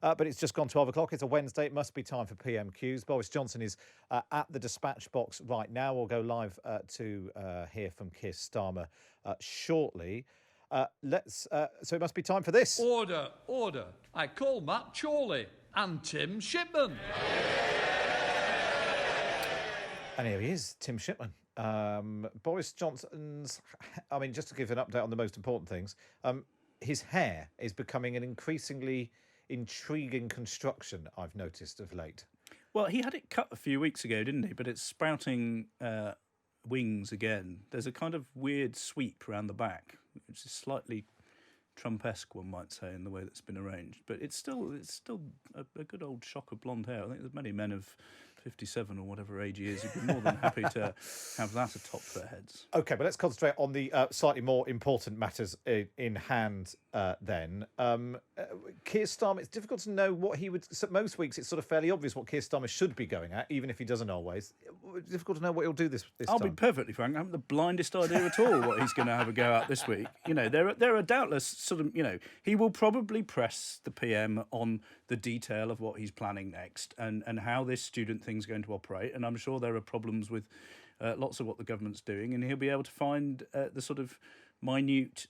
But it's just gone 12 o'clock. It's a Wednesday. It must be time for PMQs. Boris Johnson is at the dispatch box right now. We'll go live to hear from Keir Starmer shortly. So it must be time for this. Order. I call Matt Chorley and Tim Shipman. And here he is, Tim Shipman. Boris Johnson's, just to give an update on the most important things, his hair is becoming an increasingly intriguing construction, I've noticed of late. Well, he had it cut a few weeks ago, didn't he? But it's sprouting wings again. There's a kind of weird sweep around the back, which is slightly Trump-esque, one might say, in the way that's been arranged. But it's still a good old shock of blonde hair. I think there's many men of 57 or whatever age he is who'd be more than happy to have that atop their heads. OK, but let's concentrate on the slightly more important matters in hand then. Keir Starmer, it's difficult to know what he would... Most weeks it's sort of fairly obvious what Keir Starmer should be going at, even if he doesn't always. It's difficult to know what he'll do this time. I'll be perfectly frank, I haven't the blindest idea at all what he's going to have a go at this week. There are doubtless sort of, he will probably press the PM on the detail of what he's planning next and how this student thing's going to operate. And I'm sure there are problems with lots of what the government's doing, and he'll be able to find the sort of minute,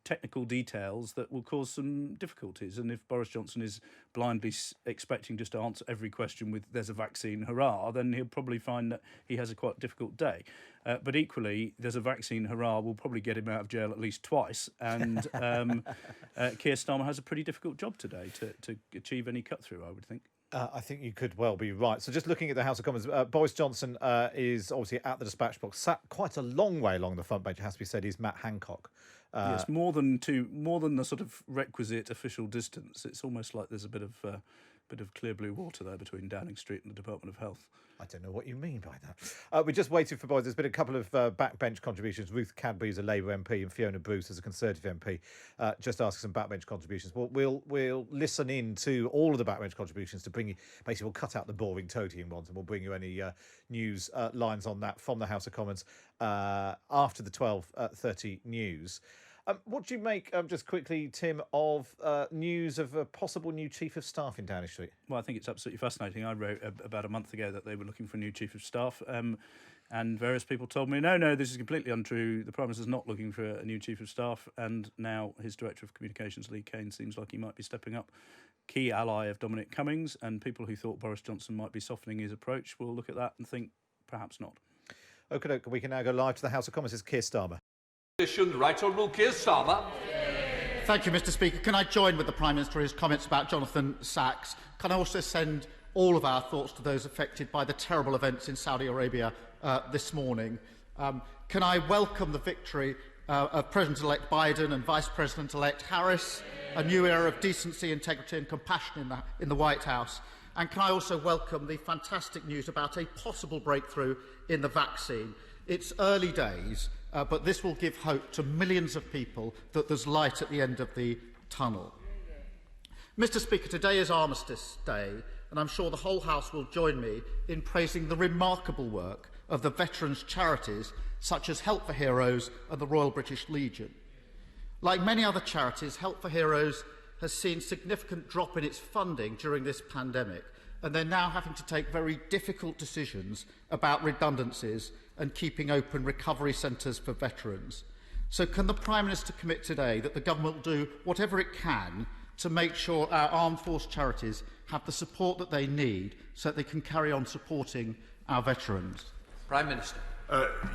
technical details that will cause some difficulties. And if Boris Johnson is blindly expecting just to answer every question with "there's a vaccine, hurrah," then he'll probably find that he has a quite difficult day. But equally, "there's a vaccine, hurrah" will probably get him out of jail at least twice. And Keir Starmer has a pretty difficult job today to achieve any cut-through, I would think. I think you could well be right. So just looking at the House of Commons, Boris Johnson is obviously at the dispatch box, sat quite a long way along the front bench, it has to be said. He's Matt Hancock. Yes, more than the sort of requisite official distance. It's almost like there's a bit of clear blue water there between Downing Street and the Department of Health. I don't know what you mean by that. We're just waiting for Boris. There's been a couple of backbench contributions. Ruth Cadbury is a Labour MP and Fiona Bruce is a Conservative MP. Just asking some backbench contributions. We'll listen in to all of the backbench contributions to bring you. Basically, we'll cut out the boring toadying ones and we'll bring you any news lines on that from the House of Commons after the 12:30 news. What do you make, just quickly, Tim, of news of a possible new Chief of Staff in Downing Street? Well, I think it's absolutely fascinating. I wrote about a month ago that they were looking for a new Chief of Staff, and various people told me, no, this is completely untrue. The Prime Minister's not looking for a new Chief of Staff, and now his Director of Communications, Lee Kane, seems like he might be stepping up. Key ally of Dominic Cummings, and people who thought Boris Johnson might be softening his approach will look at that and think, perhaps not. OK, we can now go live to the House of Commons. It's Keir Starmer. Right Honourable Keir Starmer. Thank you, Mr. Speaker. Can I join with the Prime Minister in his comments about Jonathan Sachs? Can I also send all of our thoughts to those affected by the terrible events in Saudi Arabia this morning? Can I welcome the victory of President-elect Biden and Vice President-elect Harris, a new era of decency, integrity and compassion in the White House? And can I also welcome the fantastic news about a possible breakthrough in the vaccine? It's early days, but this will give hope to millions of people that there's light at the end of the tunnel. Mr. Speaker, today is Armistice Day, and I'm sure the whole House will join me in praising the remarkable work of the veterans' charities such as Help for Heroes and the Royal British Legion. Like many other charities, Help for Heroes has seen significant drop in its funding during this pandemic, and they're now having to take very difficult decisions about redundancies and keeping open recovery centres for veterans. So can the Prime Minister commit today that the government will do whatever it can to make sure our armed force charities have the support that they need so that they can carry on supporting our veterans? Prime Minister.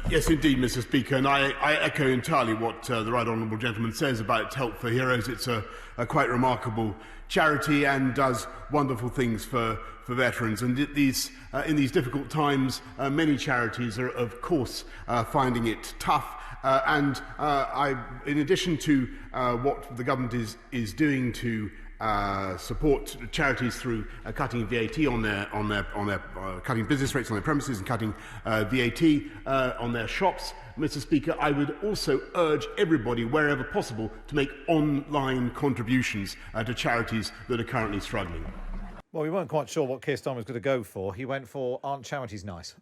Yes, indeed, Mr. Speaker, and I echo entirely what the right honourable gentleman says about Help for Heroes. It's a quite remarkable charity and does wonderful things for veterans. And in these difficult times, many charities are, of course, finding it tough. In addition to what the government is doing to support charities through cutting VAT on their cutting business rates on their premises and cutting VAT on their shops, Mr. Speaker, I would also urge everybody, wherever possible, to make online contributions to charities that are currently struggling. Well, we weren't quite sure what Keir Starmer was going to go for. He went for "Aren't charities nice?"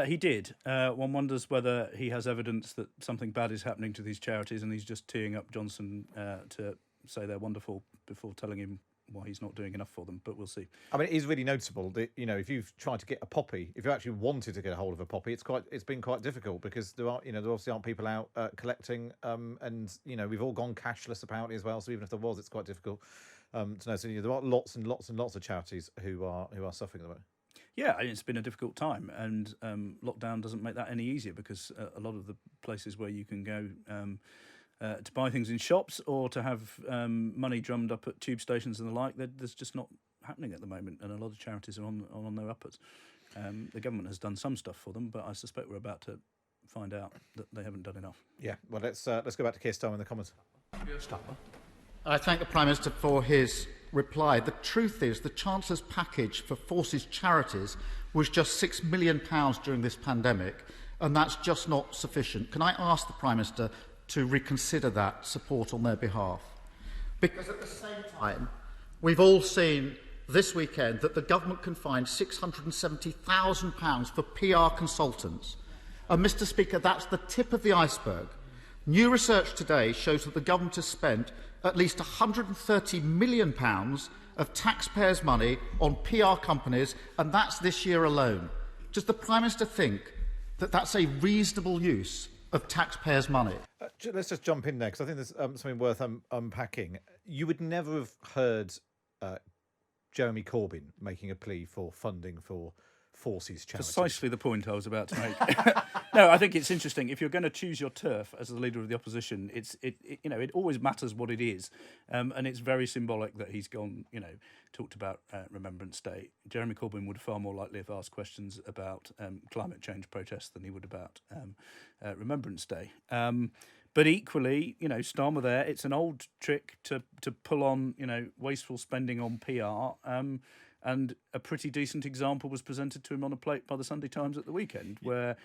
He did. One wonders whether he has evidence that something bad is happening to these charities and he's just teeing up Johnson to say they're wonderful before telling him why he's not doing enough for them, but we'll see. I mean, it is really noticeable that, you know, if you've tried to get a poppy, if you actually wanted to get a hold of a poppy, it's been quite difficult because there obviously aren't people out collecting, and you know, we've all gone cashless apparently as well. So even if there was, it's quite difficult to know. So there are lots and lots and lots of charities who are suffering at the moment. Yeah, it's been a difficult time, and lockdown doesn't make that any easier because a lot of the places where you can go to buy things in shops or to have money drummed up at tube stations and the like, there's just not happening at the moment, and a lot of charities are on their uppers. The government has done some stuff for them, but I suspect we're about to find out that they haven't done enough. Yeah, well, let's go back to Keir Starmer in the comments. I thank the Prime Minister for his reply. The truth is the Chancellor's package for Forces charities was just £6 million during this pandemic, and that's just not sufficient. Can I ask the Prime Minister to reconsider that support on their behalf? Because at the same time, we've all seen this weekend that the government can find £670,000 for PR consultants. And, Mr Speaker, that's the tip of the iceberg. New research today shows that the government has spent at least £130 million of taxpayers' money on PR companies, and that's this year alone. Does the Prime Minister think that that's a reasonable use of taxpayers' money? Let's just jump in there, because I think there's something worth unpacking. You would never have heard Jeremy Corbyn making a plea for funding for Forces charities. Precisely the point I was about to make. No, I think it's interesting. If you're going to choose your turf as the leader of the opposition, it always matters what it is, and it's very symbolic that he's gone. Talked about Remembrance Day. Jeremy Corbyn would far more likely have asked questions about climate change protests than he would about Remembrance Day. But equally, Starmer there, it's an old trick to pull on, wasteful spending on PR. And a pretty decent example was presented to him on a plate by the Sunday Times at the weekend, where...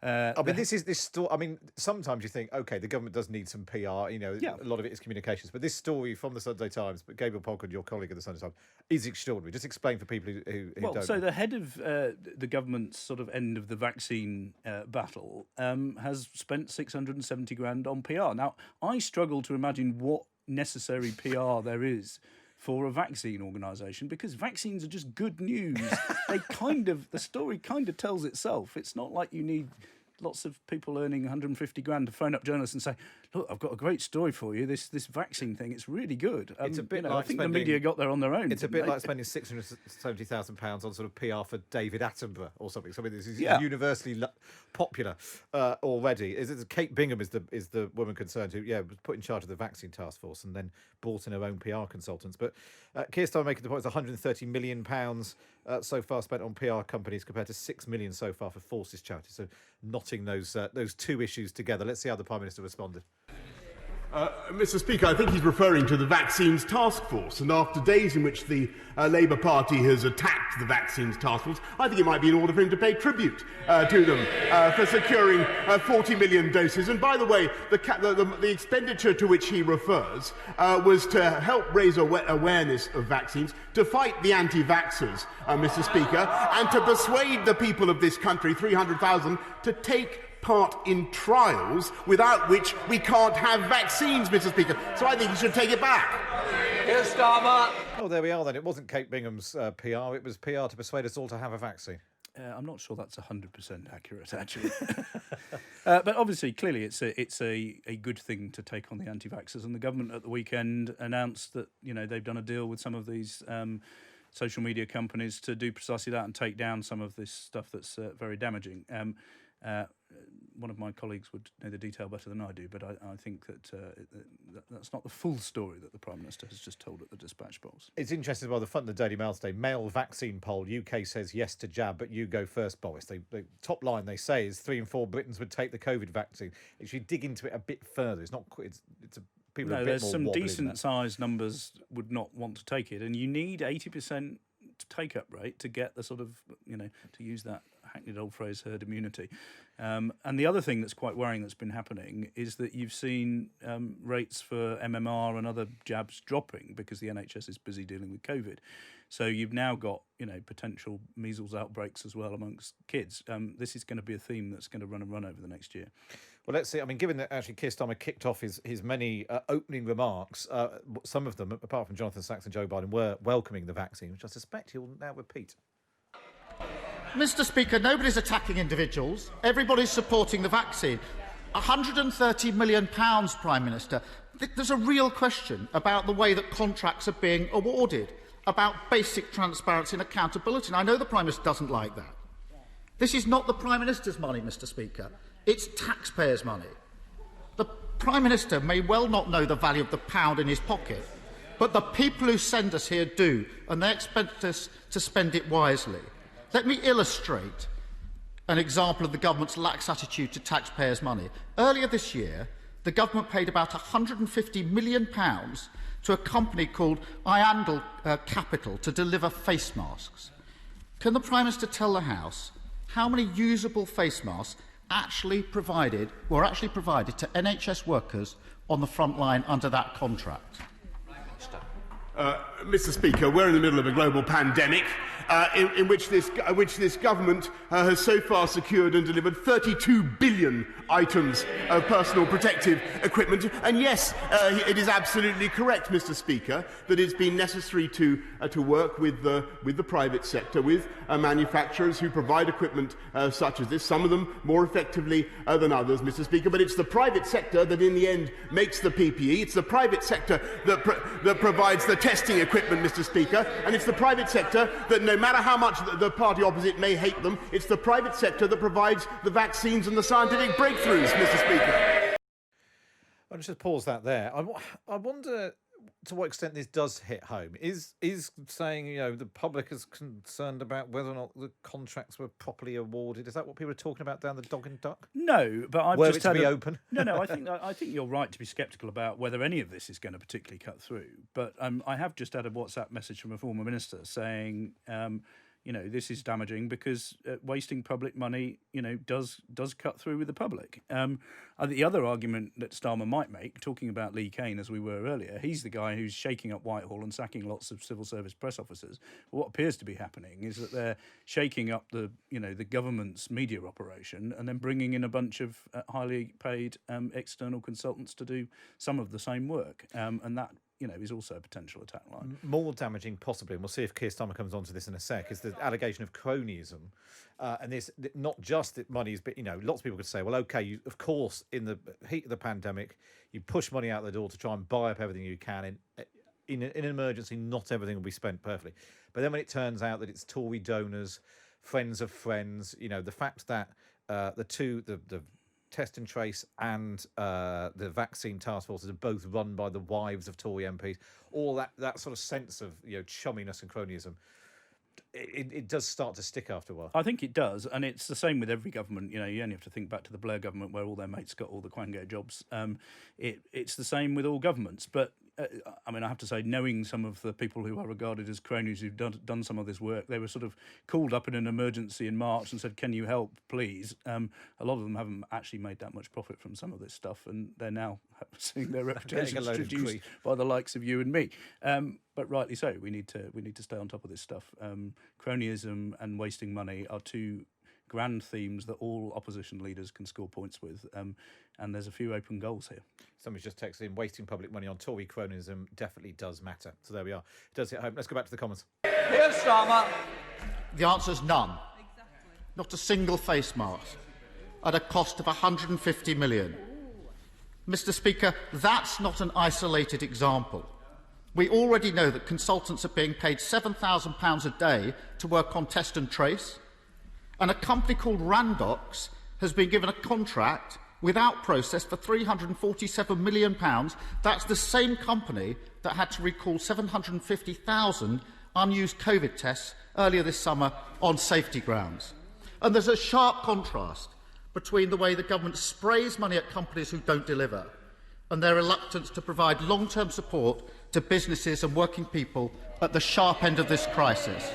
this story. I mean, sometimes you think, OK, the government does need some PR. A lot of it is communications. But this story from the Sunday Times, but Gabriel Polkard, your colleague at the Sunday Times, is extraordinary. Just explain for people who don't. So the head of the government's sort of end of the vaccine battle has spent 670 grand on PR. Now, I struggle to imagine what necessary PR there is for a vaccine organisation, because vaccines are just good news. The story kind of tells itself. It's not like you need lots of people earning 150 grand to phone up journalists and say, look, I've got a great story for you. This vaccine thing, it's really good. It's a bit like I think the media got there on their own. It's a bit like spending £670,000 on sort of PR for David Attenborough or something. Something this is universally popular already. Kate Bingham is the woman concerned who was put in charge of the vaccine task force and then brought in her own PR consultants. But Keir Starmer making the point, it's £130 million so far spent on PR companies compared to £6 million so far for Forces charities. So knotting those two issues together. Let's see how the Prime Minister responded. Mr Speaker, I think he's referring to the Vaccines Task Force, and after days in which the Labour Party has attacked the Vaccines Task Force, I think it might be in order for him to pay tribute to them for securing 40 million doses. And by the way, the expenditure to which he refers was to help raise awareness of vaccines, to fight the anti-vaxxers, Mr Speaker, and to persuade the people of this country, 300,000, to take part in trials without which we can't have vaccines, Mr Speaker. So I think you should take it back. Keir Starmer. Oh, there we are then. It wasn't Kate Bingham's PR. It was PR to persuade us all to have a vaccine. I'm not sure that's 100% accurate, actually. But obviously, clearly, it's a good thing to take on the anti-vaxxers. And the government at the weekend announced that they've done a deal with some of these social media companies to do precisely that and take down some of this stuff that's very damaging. One of my colleagues would know the detail better than I do, but I think that that's not the full story that the Prime Minister has just told at the dispatch box. It's interesting as well, the front of the Daily Mail today, male vaccine poll, UK says yes to jab, but you go first, Boris. The top line they say is 3 in 4 Britons would take the COVID vaccine. If you dig into it a bit further, it's not it's a people are a bit there's more some wobbly decent-sized numbers would not want to take it, and you need 80% take-up rate to get the sort of, to use that hackneyed old phrase, herd immunity. And the other thing that's quite worrying that's been happening is that you've seen rates for MMR and other jabs dropping because the NHS is busy dealing with COVID. So you've now got, potential measles outbreaks as well amongst kids. This is going to be a theme that's going to run over the next year. Well, let's see. I mean, given that actually Keir Starmer kicked off his many opening remarks, some of them, apart from Jonathan Sachs and Joe Biden, were welcoming the vaccine, which I suspect he'll now repeat. Mr. Speaker, nobody's attacking individuals. Everybody's supporting the vaccine. £130 million, Prime Minister. There's a real question about the way that contracts are being awarded, about basic transparency and accountability. And I know the Prime Minister doesn't like that. This is not the Prime Minister's money, Mr. Speaker. It's taxpayers' money. The Prime Minister may well not know the value of the pound in his pocket, but the people who send us here do, and they expect us to spend it wisely. Let me illustrate an example of the government's lax attitude to taxpayers' money. Earlier this year, the government paid about £150 million to a company called Iandel Capital to deliver face masks. Can the Prime Minister tell the House how many usable face masks were actually provided to NHS workers on the front line under that contract? Mr. Speaker, we're in the middle of a global pandemic in which this government has so far secured and delivered 32 billion items of personal protective equipment. And yes, it is absolutely correct, Mr. Speaker, that it's been necessary to work with the private sector, with manufacturers who provide equipment such as this, some of them more effectively than others, Mr. Speaker. But it's the private sector that in the end makes the PPE. It's the private sector that provides the testing equipment, Mr. Speaker, and it's the private sector that, no matter how much the party opposite may hate them, it's the private sector that provides the vaccines and the scientific breakthroughs, Mr. Speaker. I'll just pause that there. I wonder to what extent this does hit home. Is saying, the public is concerned about whether or not the contracts were properly awarded? Is that what people are talking about down the dog and duck? No, but I've Were just it to had be open? No. I think you're right to be sceptical about whether any of this is going to particularly cut through. But I have just had a WhatsApp message from a former minister saying, this is damaging because wasting public money, does cut through with the public. The other argument that Starmer might make, talking about Lee Kane as we were earlier, he's the guy who's shaking up Whitehall and sacking lots of civil service press officers. But what appears to be happening is that they're shaking up the government's media operation and then bringing in a bunch of highly paid external consultants to do some of the same work, and that is also a potential attack line. More damaging, possibly, and we'll see if Keir Starmer comes on to this in a sec, is the allegation of cronyism. And this, not just that money is, but, lots of people could say, well, OK, of course, in the heat of the pandemic, you push money out the door to try and buy up everything you can. In an emergency, not everything will be spent perfectly. But then when it turns out that it's Tory donors, friends of friends, the fact that the Test and Trace and the vaccine task forces are both run by the wives of Tory MPs. All that sort of sense of chumminess and cronyism, it does start to stick after a while. I think it does, and it's the same with every government. You only have to think back to the Blair government where all their mates got all the Quango jobs. It's the same with all governments, but I have to say, knowing some of the people who are regarded as cronies who've done some of this work, they were sort of called up in an emergency in March and said, "Can you help, please?" A lot of them haven't actually made that much profit from some of this stuff, and they're now seeing their reputations reduced by the likes of you and me. But rightly so, we need to stay on top of this stuff. Cronyism and wasting money are two grand themes that all opposition leaders can score points with, and there's a few open goals here. Somebody's just texted in, wasting public money on Tory cronyism definitely does matter. So there we are. It does hit home. Let's go back to the comments. Keir Starmer. The answer's none. Exactly. Not a single face mask at a cost of £150 million. Mr. Speaker, that's not an isolated example. We already know that consultants are being paid £7,000 a day to work on Test and Trace, and a company called Randox has been given a contract without process for £347 million. That's the same company that had to recall 750,000 unused COVID tests earlier this summer on safety grounds. And there's a sharp contrast between the way the government sprays money at companies who don't deliver and their reluctance to provide long-term support to businesses and working people at the sharp end of this crisis.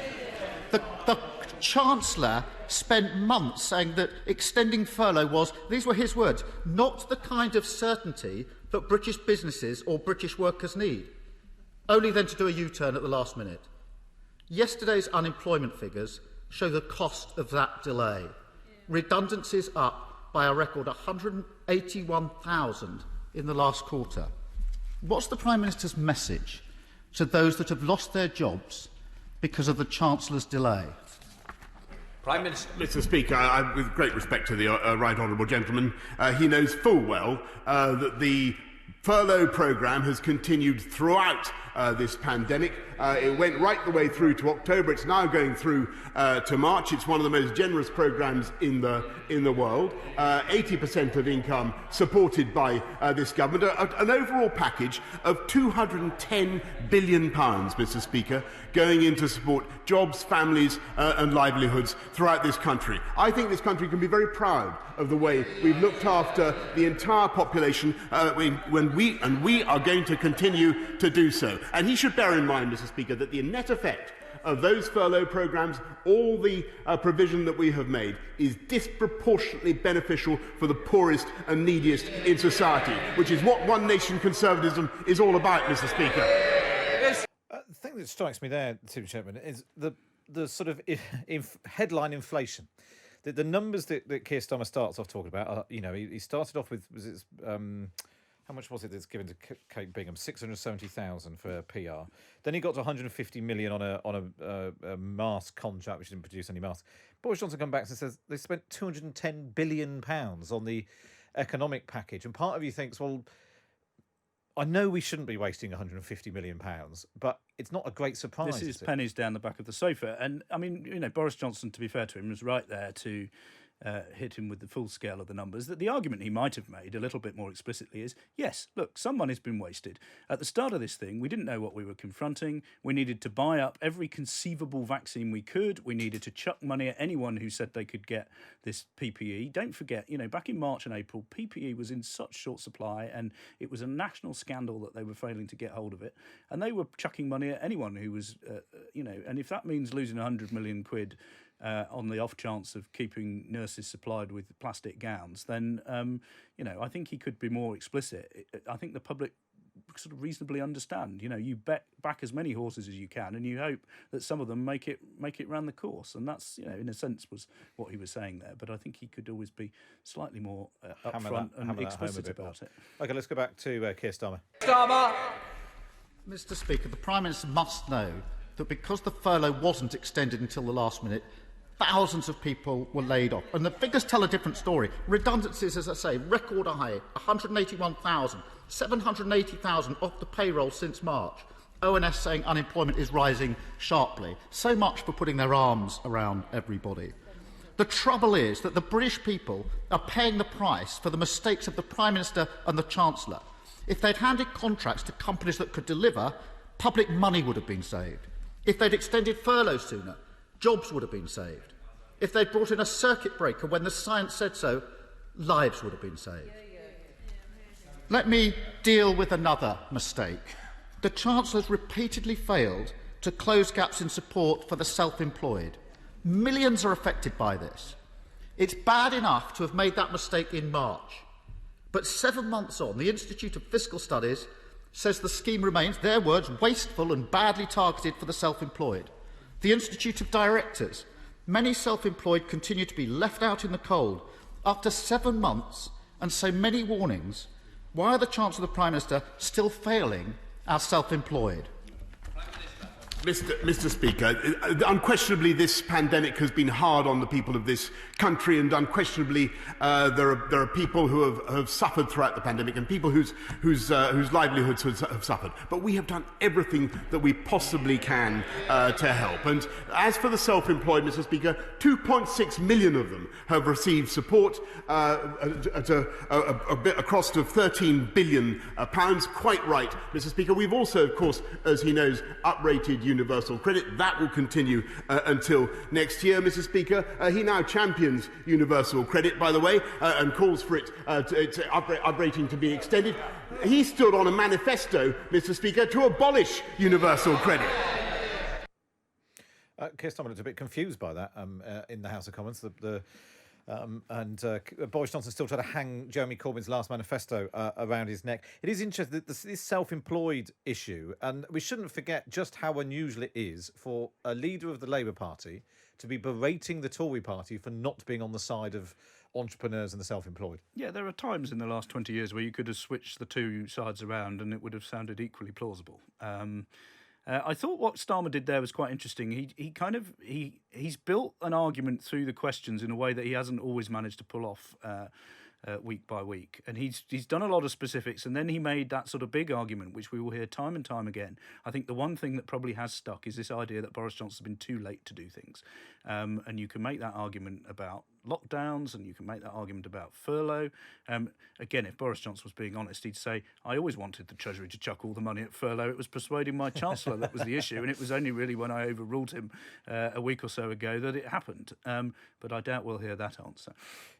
The Chancellor spent months saying that extending furlough was, these were his words, not the kind of certainty that British businesses or British workers need, only then to do a U-turn at the last minute. Yesterday's unemployment figures show the cost of that delay. Redundancies up by a record 181,000 in the last quarter. What's the Prime Minister's message to those that have lost their jobs because of the Chancellor's delay? Prime Minister. Mr. Speaker, with great respect to the right honourable gentleman, he knows full well that the furlough programme has continued throughout this pandemic. It went right the way through to October. It's now going through to March. It's one of the most generous programmes in the world. 80% of income supported by this government. An overall package of £210 billion, Mr. Speaker, going in to support jobs, families and livelihoods throughout this country. I think this country can be very proud of the way we've looked after the entire population when we are going to continue to do so. And he should bear in mind, Mr. Speaker, that the net effect of those furlough programmes, all the provision that we have made, is disproportionately beneficial for the poorest and neediest in society, which is what One Nation conservatism is all about, Mr. Speaker. The thing that strikes me there, Tim Shipman, is the sort of headline inflation. The numbers that Keir Starmer starts off talking about are, he started off with, how much was it that's given to Kate Bingham? 670,000 for PR. Then he got to 150 million on a mask contract, which didn't produce any masks. Boris Johnson comes back and says they spent 210 billion pounds on the economic package. And part of you thinks, well, I know we shouldn't be wasting 150 million pounds, but it's not a great surprise. This is pennies down the back of the sofa. And I mean, Boris Johnson, to be fair to him, was right there to hit him with the full scale of the numbers. That the argument he might have made a little bit more explicitly is, yes, look, some money's been wasted. At the start of this thing, we didn't know what we were confronting. We needed to buy up every conceivable vaccine we could. We needed to chuck money at anyone who said they could get this PPE. Don't forget, back in March and April, PPE was in such short supply and it was a national scandal that they were failing to get hold of it. And they were chucking money at anyone who was, and if that means losing 100 million quid on the off chance of keeping nurses supplied with plastic gowns, then, I think he could be more explicit. I think the public sort of reasonably understand. You bet back as many horses as you can, and you hope that some of them make it round the course. And that's, in a sense, was what he was saying there. But I think he could always be slightly more upfront and explicit about it. OK, let's go back to Keir Starmer. Mr. Speaker, the Prime Minister must know that because the furlough wasn't extended until the last minute, thousands of people were laid off. And the figures tell a different story. Redundancies, as I say, record high, 181,000, 780,000 off the payroll since March. ONS saying unemployment is rising sharply. So much for putting their arms around everybody. The trouble is that the British people are paying the price for the mistakes of the Prime Minister and the Chancellor. If they'd handed contracts to companies that could deliver, public money would have been saved. If they'd extended furlough sooner, jobs would have been saved. If they'd brought in a circuit breaker when the science said so, lives would have been saved. Let me deal with another mistake. The Chancellor's repeatedly failed to close gaps in support for the self-employed. Millions are affected by this. It's bad enough to have made that mistake in March. But 7 months on, the Institute of Fiscal Studies says the scheme remains, their words, wasteful and badly targeted for the self-employed. The Institute of Directors, many self-employed continue to be left out in the cold. After 7 months and so many warnings, why are the Chancellor and the Prime Minister still failing our self-employed? Mr. Speaker, unquestionably this pandemic has been hard on the people of this country, and unquestionably there are people who have suffered throughout the pandemic and people whose livelihoods have suffered. But we have done everything that we possibly can to help. And as for the self-employed, Mr. Speaker, 2.6 million of them have received support at a cost of £13 billion. Quite right, Mr. Speaker. We've also, of course, as he knows, uprated universal credit. That will continue until next year, Mr. Speaker. He now champions universal credit, by the way, and calls for its uprating to be extended. He stood on a manifesto, Mr. Speaker, to abolish universal credit. Keir Starmer looked a bit confused by that in the House of Commons. Boris Johnson still trying to hang Jeremy Corbyn's last manifesto around his neck. It is interesting that this self-employed issue, and we shouldn't forget just how unusual it is for a leader of the Labour Party to be berating the Tory party for not being on the side of entrepreneurs and the self-employed. Yeah, there are times in the last 20 years where you could have switched the two sides around and it would have sounded equally plausible. I thought what Starmer did there was quite interesting. He's built an argument through the questions in a way that he hasn't always managed to pull off week by week, and he's done a lot of specifics, and then he made that sort of big argument which we will hear time and time again. I think the one thing that probably has stuck is this idea that Boris Johnson's been too late to do things, and you can make that argument about lockdowns, and you can make that argument about furlough. Again, if Boris Johnson was being honest, he'd say, I always wanted the Treasury to chuck all the money at furlough. It was persuading my Chancellor that was the issue, and it was only really when I overruled him a week or so ago that it happened. But I doubt we'll hear that answer.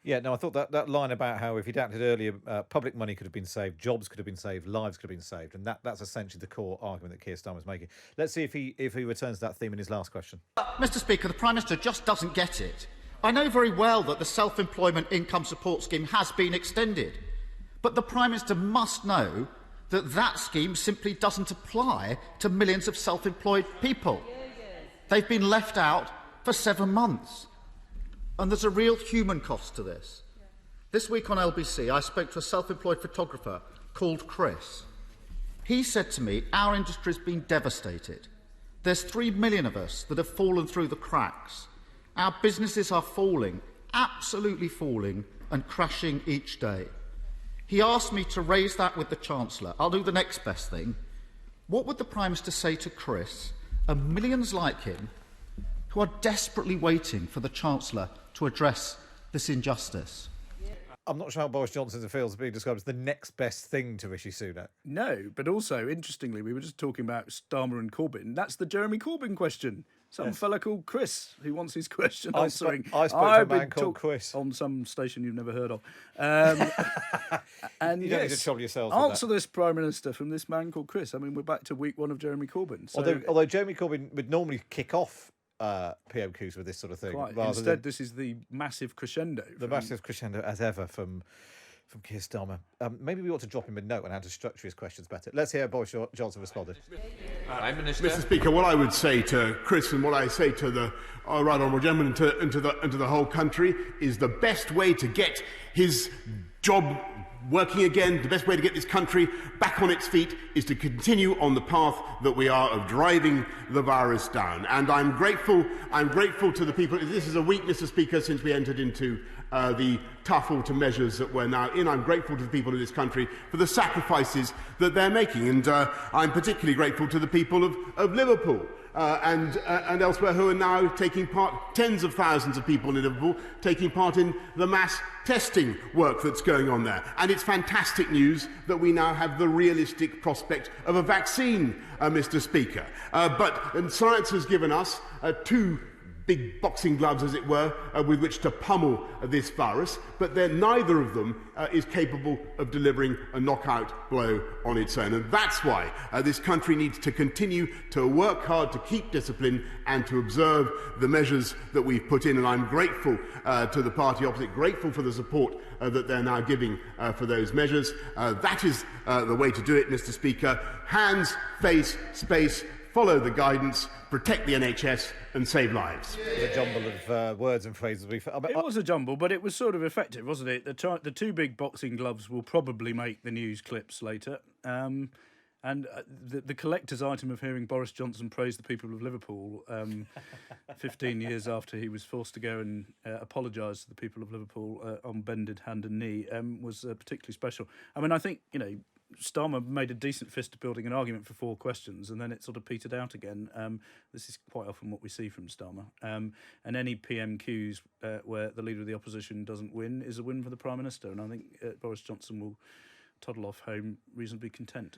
Yeah, no, I thought that line about how if he'd acted earlier, public money could have been saved, jobs could have been saved, lives could have been saved, and that's essentially the core argument that Keir Starmer was making. Let's see if he returns to that theme in his last question. Mr. Speaker, the Prime Minister just doesn't get it. I know very well that the self-employment income support scheme has been extended, but the Prime Minister must know that that scheme simply doesn't apply to millions of self-employed people. They've been left out for 7 months, and there's a real human cost to this. This week on LBC, I spoke to a self-employed photographer called Chris. He said to me, our industry's been devastated. There's 3 million of us that have fallen through the cracks. Our businesses are falling, absolutely falling, and crashing each day. He asked me to raise that with the Chancellor. I'll do the next best thing. What would the Prime Minister say to Chris and millions like him who are desperately waiting for the Chancellor to address this injustice? I'm not sure how Boris Johnson feels being described as the next best thing to Rishi Sunak. No, but also, interestingly, we were just talking about Starmer and Corbyn. That's the Jeremy Corbyn question. Some fella called Chris who wants his question answering. I spoke to a man called Chris. On some station you've never heard of. And you don't need to trouble yourselves answer with that. this, Prime Minister, from this man called Chris. I mean, we're back to week 1 of Jeremy Corbyn. So Although Jeremy Corbyn would normally kick off PMQs with this sort of thing. quite, Rather instead, this is the massive crescendo. the massive crescendo, as ever, from Keir Starmer. Maybe we ought to drop him a note on how to structure his questions better. Let's hear Boris Johnson responded. Prime Minister. Mr. Speaker, what I would say to Chris and what I say to the right honourable gentleman and to the whole country is the best way to get his job working again, the best way to get this country back on its feet is to continue on the path that we are of driving the virus down. And I'm grateful to the people. This is a week, Mr. Speaker, since we entered into the tough autumn measures that we're now in. I'm grateful to the people of this country for the sacrifices that they're making. And I'm particularly grateful to the people of Liverpool and elsewhere who are now taking part, tens of thousands of people in Liverpool, taking part in the mass testing work that's going on there. And it's fantastic news that we now have the realistic prospect of a vaccine, Mr. Speaker. But science has given us 2 big boxing gloves, as it were, with which to pummel this virus, but then neither of them is capable of delivering a knockout blow on its own. And that's why this country needs to continue to work hard to keep discipline and to observe the measures that we've put in. And I'm grateful to the party opposite, grateful for the support that they're now giving for those measures. That is the way to do it, Mr. Speaker. Hands, face, space, follow the guidance, protect the NHS and save lives. A jumble of words and phrases. It was a jumble, but it was sort of effective, wasn't it? The 2 big boxing gloves will probably make the news clips later. And the collector's item of hearing Boris Johnson praise the people of Liverpool 15 years after he was forced to go and apologise to the people of Liverpool on bended hand and knee was particularly special. I mean, I think, Starmer made a decent fist of building an argument for 4 questions, and then it sort of petered out again. This is quite often what we see from Starmer. And any PMQs where the leader of the opposition doesn't win is a win for the Prime Minister. And I think Boris Johnson will toddle off home reasonably content.